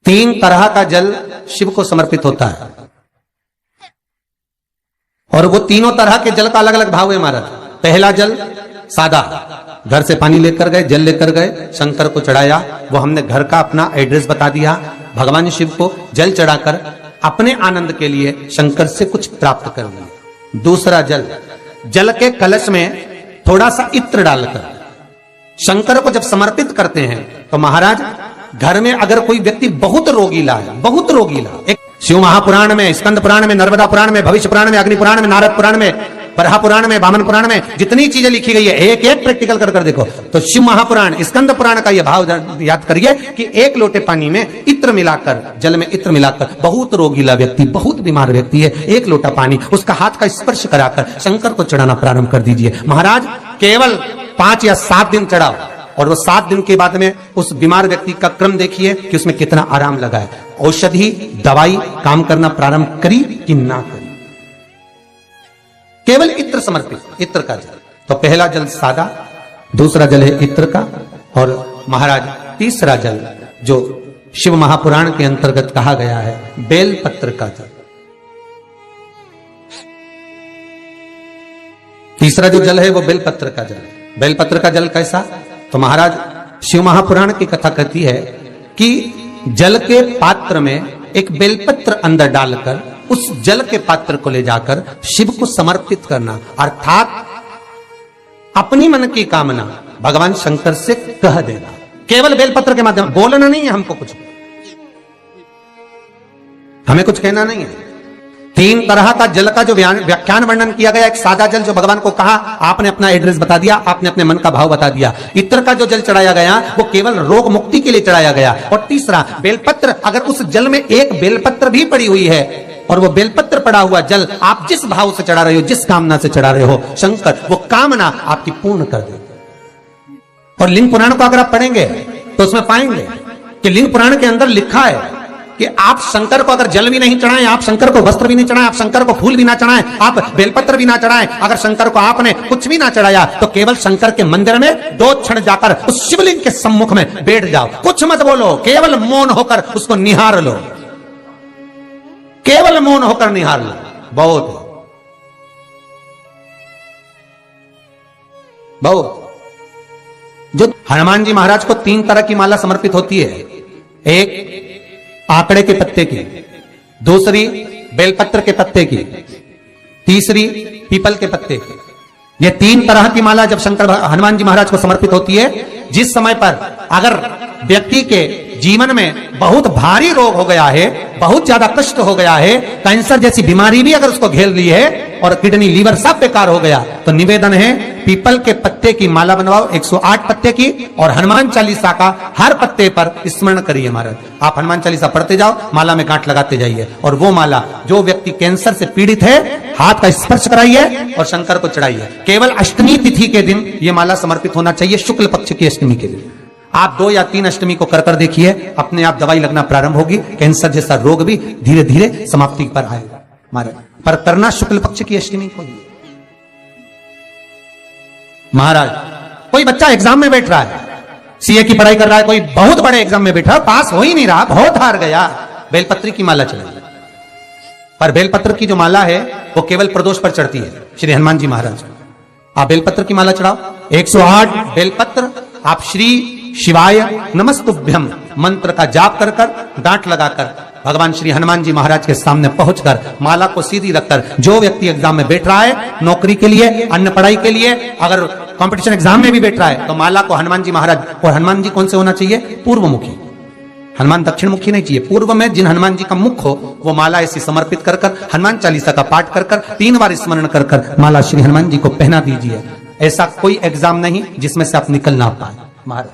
3 तरह का जल शिव को समर्पित होता है और वो तीनों तरह के जल का अलग अलग भाव है महाराज। पहला जल सादा, घर से पानी लेकर गए, जल लेकर गए, शंकर को चढ़ाया, वो हमने घर का अपना एड्रेस बता दिया, भगवान शिव को जल चढ़ाकर अपने आनंद के लिए शंकर से कुछ प्राप्त कर लिया। दूसरा जल, जल के कलश में थोड़ा सा इत्र डालकर शंकर को जब समर्पित करते हैं तो महाराज घर में अगर कोई व्यक्ति बहुत रोगीला है, बहुत रोगीला, एक शिव महापुराण में, स्कंद पुराण में, नर्मदा पुराण में, भविष्य पुराण में, अग्नि पुराण में, नारद पुराण में, बरहा पुराण में, वामन पुराण में जितनी चीजें लिखी गई है एक एक प्रैक्टिकल कर देखो तो शिव महापुराण, स्कंद पुराण का यह भाव याद करिए कि 1 लोटे पानी में इत्र मिलाकर, जल में इत्र मिलाकर, बहुत रोगीला व्यक्ति, बहुत बीमार व्यक्ति है, 1 लोटा पानी उसका हाथ का स्पर्श कराकर शंकर को चढ़ाना प्रारंभ कर दीजिए। महाराज केवल 5 या 7 दिन चढ़ाओ और वो 7 दिन के बाद में उस बीमार व्यक्ति का क्रम देखिए कि उसमें कितना आराम लगा है। औषधि दवाई काम करना प्रारंभ करी कि ना करी। केवल इत्र समर्पित, इत्र का जल। तो पहला जल सादा, दूसरा जल है इत्र का, और महाराज तीसरा जल जो शिव महापुराण के अंतर्गत कहा गया है बेलपत्र का जल। तीसरा जो जल है वो बेलपत्र का जल। बेलपत्र का जल कैसा? तो महाराज शिव महापुराण की कथा कहती है कि जल के पात्र में एक बेलपत्र अंदर डालकर उस जल के पात्र को ले जाकर शिव को समर्पित करना, अर्थात अपनी मन की कामना भगवान शंकर से कह देना, केवल बेलपत्र के माध्यम। बोलना नहीं है हमको कुछ, हमें कुछ कहना नहीं है। 3 तरह का जल का जो व्याख्यान वर्णन किया गया, एक सादा जल जो भगवान को कहा, आपने अपना एड्रेस बता दिया, आपने अपने मन का भाव बता दिया। इत्र का जो जल चढ़ाया गया वो केवल रोग मुक्ति के लिए चढ़ाया गया। और तीसरा बेलपत्र, अगर उस जल में एक बेलपत्र भी पड़ी हुई है और वो बेलपत्र पड़ा हुआ जल आप जिस भाव से चढ़ा रहे हो, जिस कामना से चढ़ा रहे हो, शंकर वो कामना आपकी पूर्ण कर देते। और लिंग पुराण को अगर आप पढ़ेंगे तो उसमें पाएंगे कि लिंग पुराण के अंदर लिखा है कि आप शंकर को अगर जल भी नहीं चढ़ाएं, आप शंकर को वस्त्र भी नहीं चढ़ाएं, आप शंकर को फूल भी ना चढ़ाएं, आप बेलपत्र भी ना चढ़ाएं, अगर शंकर को आपने कुछ भी ना चढ़ाया तो केवल शंकर के मंदिर में 2 क्षण जाकर उस शिवलिंग के सम्मुख में बैठ जाओ, कुछ मत बोलो, केवल मौन होकर उसको निहार लो, केवल मौन होकर निहार लो। बहुत जो हनुमान जी महाराज को 3 तरह की माला समर्पित होती है, एक आंकड़े के पत्ते की, दूसरी बेलपत्र के पत्ते की, तीसरी पीपल के पत्ते की। ये 3 तरह की माला जब शंकर हनुमान जी महाराज को समर्पित होती है, जिस समय पर अगर व्यक्ति के जीवन में बहुत भारी रोग हो गया है, बहुत ज्यादा कष्ट हो गया है, कैंसर जैसी बीमारी भी अगर उसको घेर ली है और किडनी लीवर सब बेकार हो गया, तो निवेदन है पीपल के पत्ते की माला बनवाओ, 108 पत्ते की, और हनुमान चालीसा का हर पत्ते पर स्मरण करिए। महाराज आप हनुमान चालीसा पढ़ते जाओ, माला में गांठ लगाते जाइए, और वो माला जो व्यक्ति कैंसर से पीड़ित है हाथ का स्पर्श कराइए और शंकर को चढ़ाइए। केवल अष्टमी तिथि के दिन ये माला समर्पित होना चाहिए, शुक्ल पक्ष की अष्टमी के दिन। आप 2 या 3 अष्टमी को कर देखिए, अपने आप दवाई लगना प्रारंभ होगी, कैंसर जैसा रोग भी धीरे धीरे समाप्ति पर आएगा। महाराज पर करना शुक्ल पक्ष की अष्टमी को ही। महाराज कोई बच्चा एग्जाम में बैठ रहा है, सीए की पढ़ाई कर रहा है, कोई बहुत बड़े एग्जाम में बैठा, पास हो ही नहीं रहा, बहुत हार गया, बेलपत्र की माला चढ़ाई। पर बेलपत्र की जो माला है वो केवल प्रदोष पर चढ़ती है श्री हनुमान जी महाराज। आप बेलपत्र की माला चढ़ाओ, 108 बेलपत्र, आप श्री शिवाय नमस्तुभ्यम मंत्र का जाप कर कर, गांठ लगाकर भगवान श्री हनुमान जी महाराज के सामने पहुंचकर माला को सीधी रखकर, जो व्यक्ति एग्जाम में बैठ रहा है, नौकरी के लिए, अन्य पढ़ाई के लिए, अगर कंपटीशन एग्जाम में भी बैठ रहा है, तो माला को हनुमान जी महाराज, और हनुमान जी कौन से होना चाहिए? पूर्वमुखी। हनुमान दक्षिण मुखी नहीं चाहिए, पूर्व में जिन हनुमान जी का मुख हो वो माला ऐसी समर्पित कर कर, हनुमान चालीसा का पाठ कर कर, 3 बार स्मरण कर कर माला श्री हनुमान जी को पहना दीजिए। ऐसा कोई एग्जाम नहीं जिसमें से आप निकल ना पाए महाराज,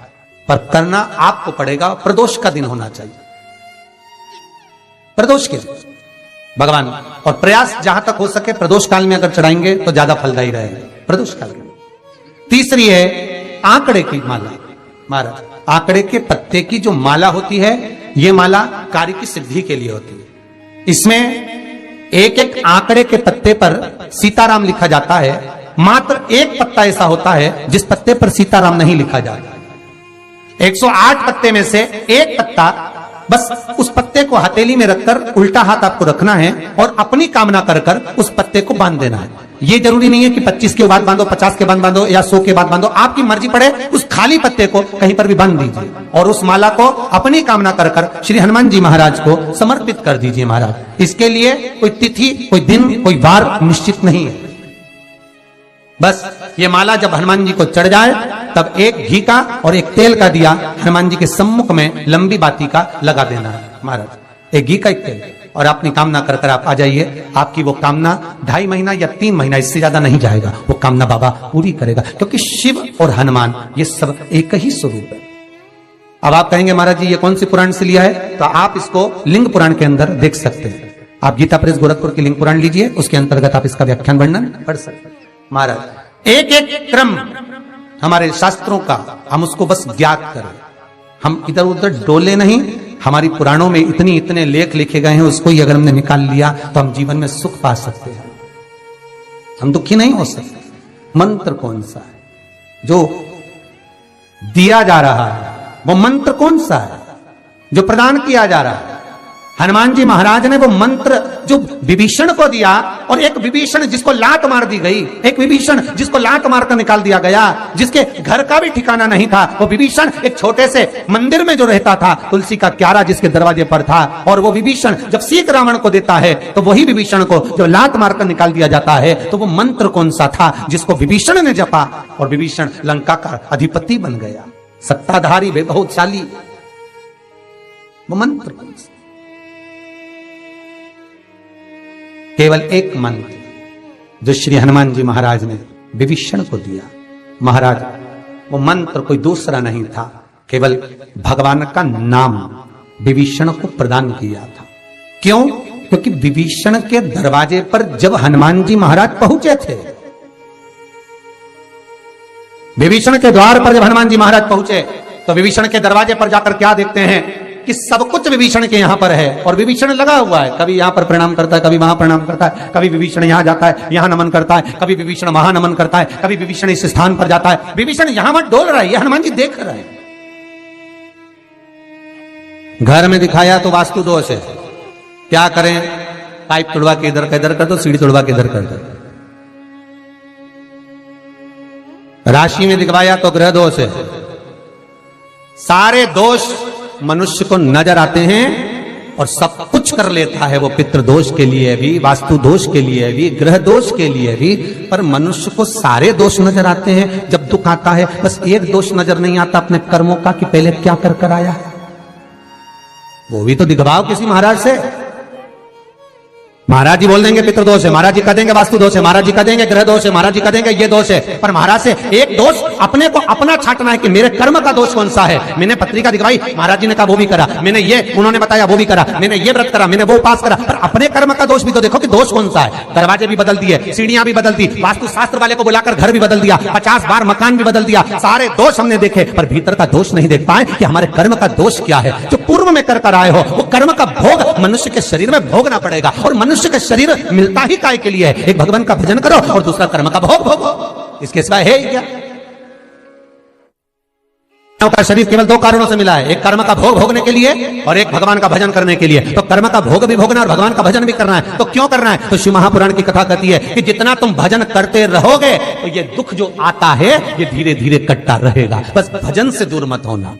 पर करना आपको पड़ेगा। प्रदोष का दिन होना चाहिए, प्रदोष के दिन भगवान, और प्रयास जहां तक हो सके प्रदोष काल में अगर चढ़ाएंगे तो ज्यादा फलदायी रहेगा, प्रदोष काल में। तीसरी है आंकड़े की माला। महाराज आंकड़े के पत्ते की जो माला होती है, यह माला कार्य की सिद्धि के लिए होती है। इसमें एक एक आंकड़े के पत्ते पर सीताराम लिखा जाता है, मात्र एक पत्ता ऐसा होता है जिस पत्ते पर सीताराम नहीं लिखा जाता। 108 पत्ते में से एक पत्ता बस उस पत्ते को हथेली में रखकर उल्टा हाथ आपको रखना है और अपनी कामना कर कर उस पत्ते को बांध देना है। ये जरूरी नहीं है कि 25 के बाद बांधो, 50 के बाद बांधो या 100 के बाद बांधो, आपकी मर्जी पड़े उस खाली पत्ते को कहीं पर भी बांध दीजिए और उस माला को अपनी कामना कर कर श्री हनुमान जी महाराज को समर्पित कर दीजिए महाराज। इसके लिए कोई तिथि, कोई दिन, कोई वार निश्चित नहीं है। बस ये माला जब हनुमान जी को चढ़ जाए तब एक घी का और एक तेल का दिया हनुमान जी के सम्मुख में लंबी बाती का लगा देना है महाराज। एक घी का, एक तेल, और अपनी कामना कर कर आप आ जाइए। आपकी वो कामना 2.5 महीना या 3 महीना, इससे ज्यादा नहीं जाएगा, वो कामना बाबा पूरी करेगा, क्योंकि शिव और हनुमान ये सब एक ही स्वरूप है। अब आप कहेंगे महाराज जी ये कौन सी पुराण से लिया है, तो आप इसको लिंग पुराण के अंदर देख सकते हैं। आप गीता प्रेस गोरखपुर की लिंग पुराण लीजिए, उसके अंतर्गत आप इसका व्याख्यान वर्णन पढ़ सकते हैं महाराज। एक एक क्रम हमारे शास्त्रों का हम उसको बस ज्ञात करें, हम इधर उधर डोले नहीं। हमारी पुराणों में इतने लेख लिखे गए हैं, उसको ही अगर हमने निकाल लिया तो हम जीवन में सुख पा सकते हैं, हम दुखी नहीं हो सकते। मंत्र कौन सा है जो दिया जा रहा है, वो मंत्र कौन सा है जो प्रदान किया जा रहा है? हनुमान जी महाराज ने वो मंत्र जो विभीषण को दिया, और एक विभीषण जिसको लात मार दी गई, एक विभीषण जिसको लात मारकर निकाल दिया गया, जिसके घर का भी ठिकाना नहीं था, वो विभीषण एक छोटे से मंदिर में जो रहता था, तुलसी का क्यारा जिसके दरवाजे पर था, और वो विभीषण जब सीख रावण को देता है तो वही विभीषण को जब लात मारकर निकाल दिया जाता है, तो वो मंत्र कौन सा था जिसको विभीषण ने जपा और विभीषण लंका का अधिपति बन गया, सत्ताधारी वे बहुतशाली, वो मंत्र कौन सा? केवल एक मंत्र जो श्री हनुमान जी महाराज ने विभीषण को दिया महाराज, वो मंत्र कोई दूसरा नहीं था, केवल भगवान का नाम विभीषण को प्रदान किया था। क्यों? क्योंकि विभीषण के दरवाजे पर जब हनुमान जी महाराज पहुंचे थे, विभीषण के द्वार पर जब हनुमान जी महाराज पहुंचे तो विभीषण के दरवाजे पर जाकर क्या देखते हैं कि सब कुछ विभीषण के यहां पर है, और विभीषण लगा हुआ है, कभी यहां पर प्रणाम करता है, कभी वहां प्रणाम करता है, कभी विभीषण यहां जाता है, यहां नमन करता है, कभी विभीषण वहां नमन करता है, कभी विभीषण इस स्थान पर जाता है, विभीषण यहां मत डोल रहा है, ये हनुमान जी देख रहे हैं। घर में दिखाया तो वास्तु दोष है, क्या करें, पाइप तोड़वा के इधर का इधर कर दो, सीढ़ी तोड़वा के इधर कर दो। राशि में दिखवाया तो ग्रह दोष है। सारे दोष मनुष्य को नजर आते हैं और सब कुछ कर लेता है वो, पितृ दोष के लिए भी, वास्तु दोष के लिए भी, ग्रह दोष के लिए भी, पर मनुष्य को सारे दोष नजर आते हैं। जब दुख आता है बस एक दोष नजर नहीं आता अपने कर्मों का कि पहले क्या कर कर आया, वो भी तो दिखवाओ किसी महाराज से। महाराज जी बोल देंगे पितृदोष है, महाराज जी कह देंगे वास्तु दोष है, महाराज जी कह देंगे ग्रह दोष है, महाराज जी कह देंगे ये दोष है, पर महाराज से एक दोष अपने को अपना छांटना है कि मेरे कर्म का दोष कौन सा है। मैंने पत्रिका दिखवाई, महाराज जी ने कहा वो भी करा, मैंने ये उन्होंने बताया वो भी करा, मैंने ये व्रत करा, मैंने वो उपास करा, पर अपने कर्म का दोष भी तो देखो कि दोष कौन सा है। दरवाजे भी बदल दिए, सीढ़ियां भी बदल दी, वास्तु शास्त्र वाले को बुलाकर घर भी बदल दिया, 50 बार मकान भी बदल दिया, सारे दोष हमने देखे, पर भीतर का दोष नहीं देख पाए कि हमारे कर्म का दोष क्या है। जो पूर्व में कर कर आए हो वो कर्म का भोग मनुष्य के शरीर में भोगना पड़ेगा, और मनुष्य का शरीर मिलता ही काय के लिए है, एक भगवान का भजन करो और दूसरा कर्म का भोग भोगो, इसके सिवाय है ही क्या। का शरीर केवल 2 कारणों से मिला है, एक कर्म का भोग भोगने के लिए और एक भगवान का भजन करने के लिए। तो कर्म का भोग भी भोगना और भगवान का भजन भी करना है, तो क्यों करना है? तो शिव महापुराण की कथा कहती है कि जितना तुम भजन करते रहोगे तो ये दुख जो आता है ये धीरे धीरे कटता रहेगा, बस भजन से दूर मत होना।